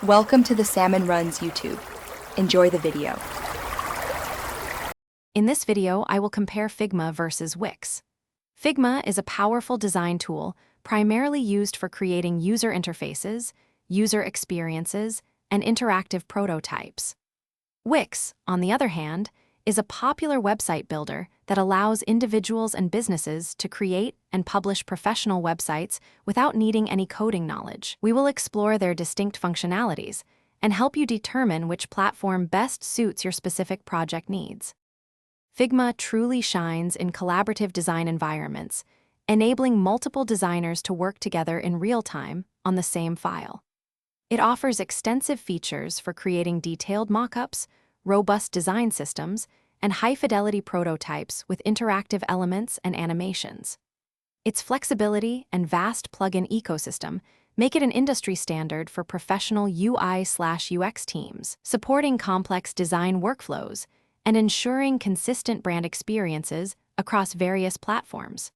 Welcome to the Salmon Runs YouTube. Enjoy the video. In this video, I will compare Figma versus Wix. Figma is a powerful design tool primarily used for creating user interfaces, user experiences, and interactive prototypes. Wix, on the other hand, is a popular website builder that allows individuals and businesses to create and publish professional websites without needing any coding knowledge. We will explore their distinct functionalities and help you determine which platform best suits your specific project needs. Figma truly shines in collaborative design environments, enabling multiple designers to work together in real time on the same file. It offers extensive features for creating detailed mockups, robust design systems, and high-fidelity prototypes with interactive elements and animations. Its flexibility and vast plugin ecosystem make it an industry standard for professional UI/UX teams, supporting complex design workflows and ensuring consistent brand experiences across various platforms.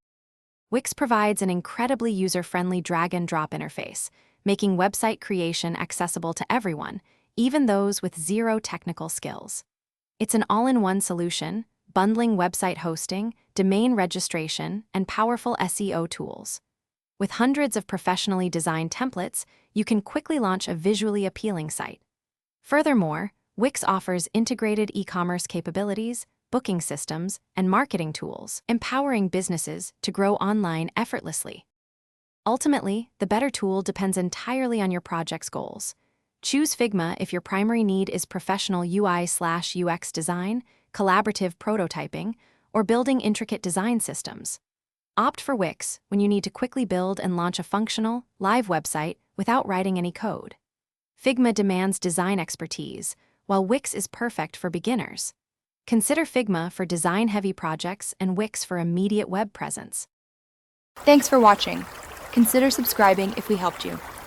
Wix provides an incredibly user-friendly drag-and-drop interface, making website creation accessible to everyone, even those with zero technical skills. It's an all-in-one solution, bundling website hosting, domain registration, and powerful SEO tools. With hundreds of professionally designed templates, you can quickly launch a visually appealing site. Furthermore, Wix offers integrated e-commerce capabilities, booking systems, and marketing tools, empowering businesses to grow online effortlessly. Ultimately, the better tool depends entirely on your project's goals. Choose Figma if your primary need is professional UI/UX design, collaborative prototyping, or building intricate design systems. Opt for Wix when you need to quickly build and launch a functional, live website without writing any code. Figma demands design expertise, while Wix is perfect for beginners. Consider Figma for design-heavy projects and Wix for immediate web presence. Thanks for watching. Consider subscribing if we helped you.